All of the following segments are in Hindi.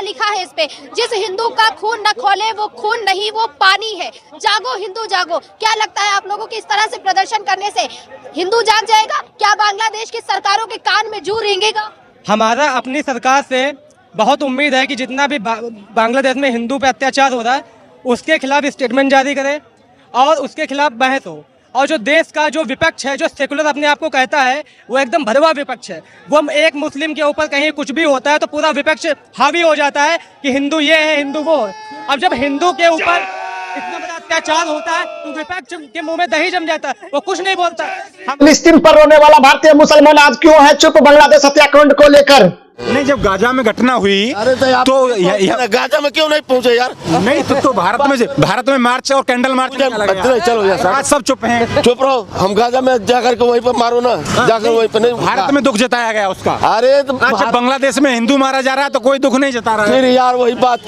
लिखा है इस पे, जिस हिंदू का खून न खोले वो खून नहीं वो पानी है। जागो हिंदू जागो। क्या लगता है आप लोगों को इस तरह से प्रदर्शन करने से हिंदू जाग जाएगा? क्या बांग्लादेश की सरकारों के कान में जू रेंगेगा? हमारा अपनी सरकार से बहुत उम्मीद है कि जितना भी बांग्लादेश में हिंदू पे अत्याचार हो रहा है उसके खिलाफ स्टेटमेंट जारी करे और उसके खिलाफ बहस हो। और जो देश का जो विपक्ष है, जो सेकुलर अपने आप को कहता है, वो एकदम भरवा विपक्ष है। वो एक मुस्लिम के ऊपर कहीं कुछ भी होता है तो पूरा विपक्ष हावी हो जाता है कि हिंदू ये है, हिंदू वो है। अब जब हिंदू के ऊपर इतना बड़ा अत्याचार होता है तो विपक्ष के मुंह में दही जम जाता है, वो कुछ नहीं बोलता। फिलिस्तीन पर रोने वाला भारतीय मुसलमान आज क्यों है चुप बांग्लादेश हत्याकांड को लेकर? नहीं, जब गाजा में घटना हुई तो गाजा में क्यों नहीं पहुंचे यार? नहीं तो भारत में मार्च और कैंडल मार्च चलो यार, आज सब चुप हैं। चुप रहो। हम गाजा में जाकर के वहीं पर मारो ना, जाकर वहीं पर नहीं। भारत में दुख जताया गया उसका। अरे तो आज बांग्लादेश में हिंदू मारा जा रहा है तो कोई दुख नहीं जता रहा है। फिर यार वही बात,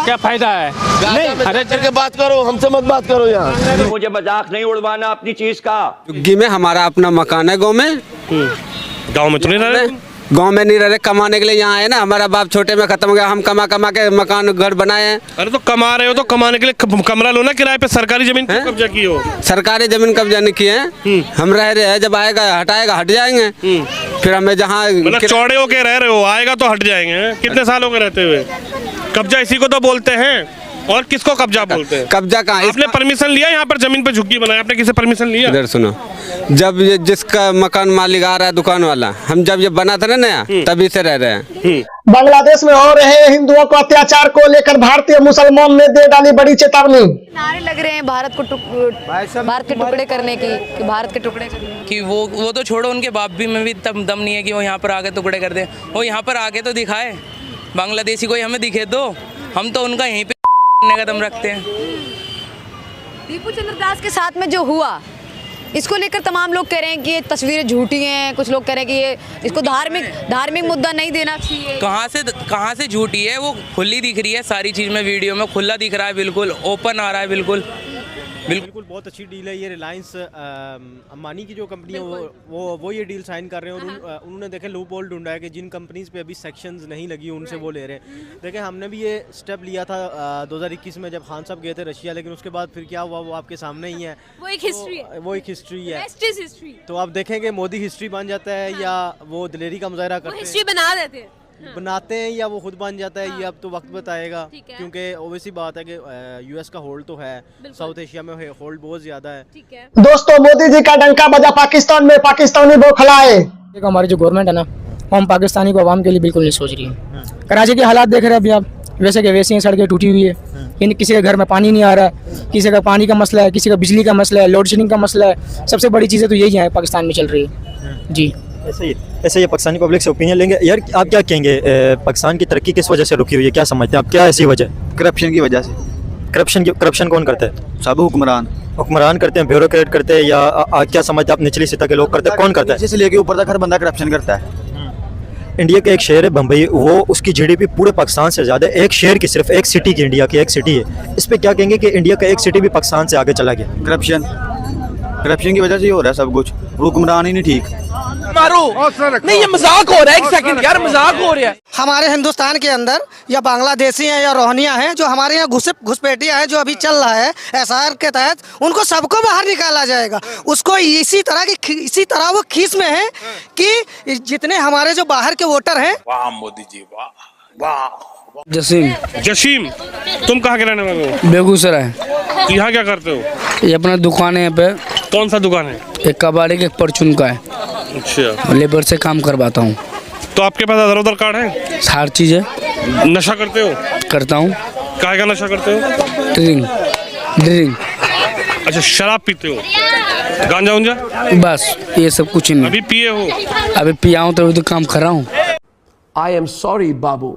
क्या फायदा है? नहीं करके बात करो, हमसे मत बात करो यार। मुझे मजाक नहीं उड़वाना अपनी चीज का। झुग्गी में हमारा अपना मकान है। गाँव में तो नहीं रह रहे, गाँव में नहीं रह रहे, कमाने के लिए यहाँ है ना। हमारा बाप छोटे में खत्म हो गया, हम कमा के मकान घर बनाए हैं। अरे तो कमा रहे हो तो कमाने के लिए कमरा लो ना किराए पे। सरकारी जमीन कब्जा की हो? सरकारी जमीन कब्जा नहीं किए हैं, हम रह रहे हैं। जब आएगा हटाएगा हट जाएंगे। फिर हमें जहाँ चौड़े होके रह रहे हो, आएगा तो हट जाएंगे। कितने सालों के रहते हुए? कब्जा इसी को तो बोलते हैं। और किसको कब्जा बोलते हैं? कब्जा कहाँ? आपने परमिशन लिया यहाँ पर जमीन पे झुग्गी बनाया? आपने किसी परमिशन लिया? इधर सुनो, जब ये जिसका मकान मालिक आ रहा है, दुकान वाला, हम जब ये बना था ना नया, तभी से रह रहे हैं। बांग्लादेश में हो रहे हिंदुओं को अत्याचार को लेकर भारतीय मुसलमान ने दे डाली बड़ी चेतावनी। नारे लग रहे हैं भारत के टुकड़े करने की, कि भारत के टुकड़े कि वो तो छोड़ो, उनके बाप भी में भी दम नहीं है कि वो यहाँ पर आके टुकड़े कर दे। वो यहाँ पर आके तो दिखाए, बांग्लादेशी कोई हमें दिखे तो हम तो उनका यहीं पे का दम रखते हैं। दीपू चंद्र दास के साथ में जो हुआ, इसको लेकर तमाम लोग कह रहे हैं कि ये तस्वीरें झूठी हैं। कुछ लोग कह रहे हैं कि ये इसको धार्मिक मुद्दा नहीं देना चाहिए। कहाँ से झूठी है? वो खुली दिख रही है सारी चीज़ में, वीडियो में खुला दिख रहा है, बिल्कुल ओपन आ रहा है। बिल्कुल बहुत अच्छी डील है ये। रिलायंस अंबानी की जो कंपनी है वो ये डील साइन कर रहे हैं। और उन्होंने देखे लूप होल ढूंढा है कि जिन कंपनीज पे अभी सेक्शंस नहीं लगी उनसे वो ले रहे हैं। देखें, हमने भी ये स्टेप लिया था 2021 में जब खान साहब गए थे रशिया, लेकिन उसके बाद फिर क्या हुआ वो आपके सामने ही है। वो एक हिस्ट्री है, वो एक हिस्ट्री है। तो आप देखेंगे मोदी हिस्ट्री बन जाता है या वो दिलेरी का मुजाहरा करते हैं, हिस्ट्री बनाते हैं या वो खुद बन जाता है। ये अब तो वक्त बताएगा, क्योंकि ओवैसी बात है कि यूएस का होल्ड तो है, साउथ एशिया में होल्ड बहुत ज्यादा है। दोस्तों, मोदी जी का डंका बजा पाकिस्तान में, पाकिस्तानी बौखलाए। हमारी जो गवर्नमेंट है ना, हम पाकिस्तानी को आवाम के लिए बिल्कुल नहीं सोच रही है। कराची के हालात देख रहे हैं अभी आप, वैसे के वैसे ही सड़कें टूटी हुई है। किसी के घर में पानी नहीं आ रहा है, किसी का पानी का मसला है, किसी का बिजली का मसला है, लोड शेडिंग का मसला है। सबसे बड़ी चीज़ें तो यही है पाकिस्तान में चल रही है जी। ऐसे ये पाकिस्तानी पब्लिक से ओपिनियन लेंगे यार। आप क्या कहेंगे, पाकिस्तान की तरक्की किस वजह से रुकी हुई है? क्या समझते हैं आप? क्या ऐसी वजह? करप्शन की वजह से। करप्शन कौन करता है? सब हुक्मरान करते हैं, ब्यूरोक्रेट करते हैं, या क्या समझते हैं आप निचली सतह के लोग करते हैं? कौन करता है? जैसे लेके ऊपर तक हर बंदा करप्शन करता है। इंडिया का एक शहर है बम्बई, वो उसकी जीडीपी पूरे पाकिस्तान से ज़्यादा है। एक शहर की, सिर्फ एक सिटी की, इंडिया की एक सिटी है। इस पर क्या कहेंगे कि इंडिया का एक सिटी भी पाकिस्तान से आगे चला गया? करप्शन की वजह से ही हो रहा है सब कुछ। हुक्मरान ही नहीं ठीक। मारो नहीं, ये मजाक हो रहा है। एक सेकंड यार, मजाक हो रहा है। हमारे हिंदुस्तान के अंदर या बांग्लादेशी हैं या रोहनिया हैं, जो हमारे यहाँ घुसपैठिया है, जो अभी चल रहा है एसआर के तहत, उनको सबको बाहर निकाला जाएगा। उसको इसी तरह वो खीस में है कि जितने हमारे जो बाहर के वोटर हैं। वाह मोदी जी, वाह वाह। जसीम, तुम कहाँ के रहने वाले हो? बेगूसराय। तो यहाँ क्या करते हो? ये अपना दुकान है यहाँ पे। कौन सा दुकान है? एक कबाड़ी के, एक परचून का है। अच्छा, लेबर से काम करवाता हूँ। तो आपके पास आधार उधर कार्ड है? हर चीज़ है। नशा करते हो? करता हूँ। काहे का नशा करते हो? ड्रिंक। अच्छा, शराब पीते हो? गांजा उंजा? बस ये सब कुछ नहीं। अभी पिए हो? अभी पिया हूँ तो काम कर रहा हूँ। आई एम सॉरी बाबू।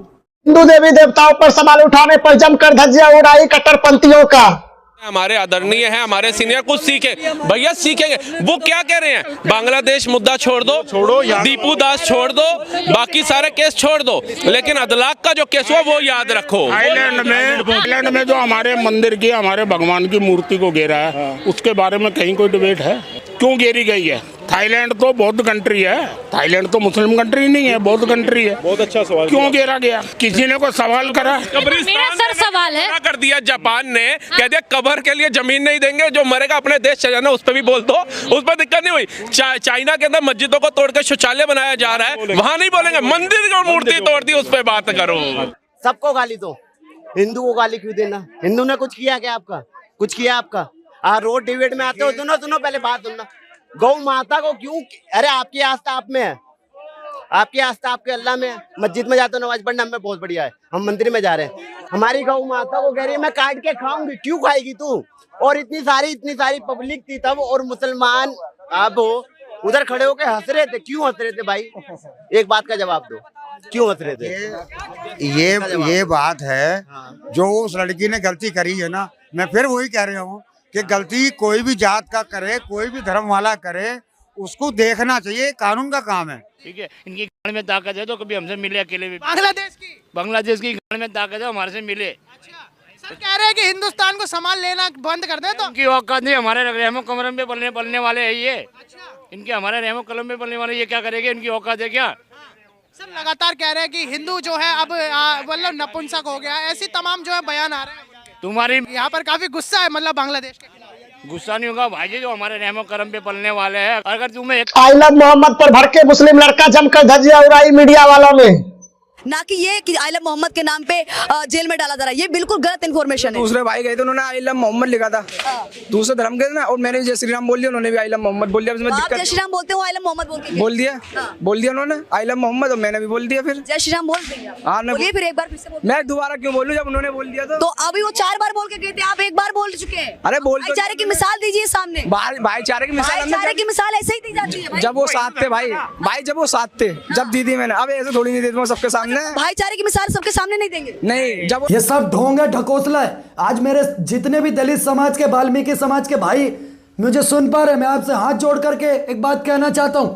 हिंदू देवी देवताओं पर सवाल उठाने पर जमकर धज्जियां उड़ाई कट्टरपंथियों का। हमारे आदरणीय हैं, हमारे सीनियर, कुछ सीखे भैया, सीखेंगे। वो क्या कह रहे हैं? बांग्लादेश मुद्दा छोड़ दो, दीपू दास छोड़ दो, बाकी सारे केस छोड़ दो, लेकिन अदलाक का जो केस हुआ वो याद रखो। थाईलैंड में जो हमारे मंदिर की, हमारे भगवान की मूर्ति को घेरा है, उसके बारे में कहीं कोई डिबेट है? क्यों घेरी गई है? थाईलैंड तो बौद्ध कंट्री है, थाईलैंड तो मुस्लिम कंट्री नहीं है, बौद्ध कंट्री है। बहुत अच्छा सवाल क्यों घेरा गया? किसी ने कोई सवाल करा? मेरा सर सवाल है कर दिया जापान ने, कह दिया कब्र के लिए जमीन नहीं देंगे, जो मरेगा अपने देश चले जाना, उस पर भी बोल दो, उस पर दिक्कत नहीं हुई। चाइना के अंदर मस्जिदों को तोड़ के शौचालय बनाया जा रहा है, वहां नहीं बोलेंगे, मंदिर की मूर्ति तोड़ दी, उस पर बात करो। सबको गाली दो, हिंदू को गाली क्यों देना? हिंदू ने कुछ किया क्या आपका? कुछ किया आपका? रोड डिबेट में आते हो, सुनो पहले बात सुनना। गौ माता को क्यों? अरे आपकी आस्था आप में है, आपकी आस्था आपके अल्लाह में है। मस्जिद में जाते हो नमाज पढ़ना, हमें बहुत बढ़िया है, हम मंदिर में जा रहे हैं। हमारी गौ माता को कह रही है मैं काट के खाऊंगी, क्यों खाएगी तू? और इतनी सारी पब्लिक थी तब, और मुसलमान आप हो उधर खड़े होके हंस रहे थे, क्यों हंस रहे थे भाई? एक बात का जवाब दो, क्यों हंस रहे थे? ये बात है जो उस लड़की ने गलती करी है ना, मैं फिर वही कह रहा हूँ कि गलती कोई भी जात का करे, कोई भी धर्म वाला करे, उसको देखना चाहिए, कानून का काम है। ठीक है, इनकी गाड़ में ताकत है तो कभी हमसे मिले अकेले भी। बांग्लादेश की गाड़ में ताकत है, हमारे से मिले। सर कह रहे हैं कि हिंदुस्तान को सामान लेना बंद कर दे तो इनकी औकात नहीं, हमारे रहमो कलम पे पलने वाले है ये। इनके हमारे रहमो कलम पे पलने वाले, ये क्या करेंगे? इनकी औकात है क्या? सर लगातार कह रहे हैं कि हिंदू जो है अब मतलब नपुंसक हो गया, ऐसी तमाम जो है बयान आ रहे हैं। तुम्हारी यहाँ पर काफी गुस्सा है मतलब बांग्लादेश के खिलाफ। गुस्सा नहीं होगा भाई जी, जो हमारे रहमो करम पे पलने वाले हैं। अगर तुम्हें आई लव मोहम्मद पर भड़के मुस्लिम लड़का जमकर धज्जियां उड़ाई मीडिया वालों ने। ना कि ये कि आई लव मोहम्मद के नाम पे जेल में डाला जा रहा है, ये बिल्कुल गलत इन्फॉर्मेशन है। दूसरे भाई गए थे, उन्होंने आई लव मोहम्मद लिखा था, दूसरे धर्म के ना, और मैंने जय श्री राम बोल दिया, उन्होंने भी आई लव मोहम्मद बोल दिया। आप जय श्री राम बोलते हो, आई लव मोहम्मद बोल दिया उन्होंने आई लव मोहम्मद, और मैंने भी बोल दिया। फिर जय श्री राम बोल दिया, फिर एक बार फिर से बोल। मैं दोबारा क्यों बोलूं जब उन्होंने बोल दिया तो अभी वो 4 बार बोल के गए थे, आप एक बार बोल चुके हैं। अरे बोल, भाईचारे की मिसाल दीजिए सामने। भाईचारे की मिसाल ऐसे ही दी जाती है जब वो साथ थे भाई जब वो साथ थे, जब दी थी मैंने। अब ऐसे थोड़ी नहीं देती सबके सामने, भाईचारे की मिसाल सबके सामने नहीं देंगे। नहीं, जब ये सब ढोंग है, ढकोसला है। आज मेरे जितने भी दलित समाज के, वाल्मीकि समाज के भाई मुझे सुन पा रहे, मैं आपसे हाथ जोड़ करके एक बात कहना चाहता हूं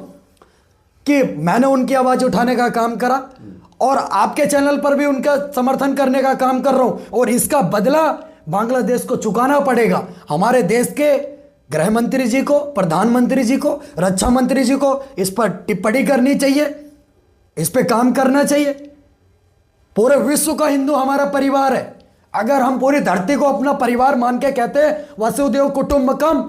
कि मैंने उनकी आवाज उठाने का काम करा, और आपके चैनल पर भी उनका समर्थन करने का काम कर रहा हूं, और इसका बदला बांग्लादेश को चुकाना पड़ेगा। हमारे देश के गृह मंत्री जी को, प्रधानमंत्री जी को, रक्षा मंत्री जी को इस पर टिप्पणी करनी चाहिए, इस पर काम करना चाहिए। पूरे विश्व का हिंदू हमारा परिवार है। अगर हम पूरी धरती को अपना परिवार मान के कहते हैं वसुदेव कुटुंबकम,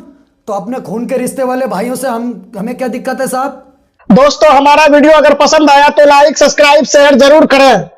तो अपने खून के रिश्ते वाले भाइयों से हमें क्या दिक्कत है साहब? दोस्तों हमारा वीडियो अगर पसंद आया तो लाइक, सब्सक्राइब, शेयर जरूर करें।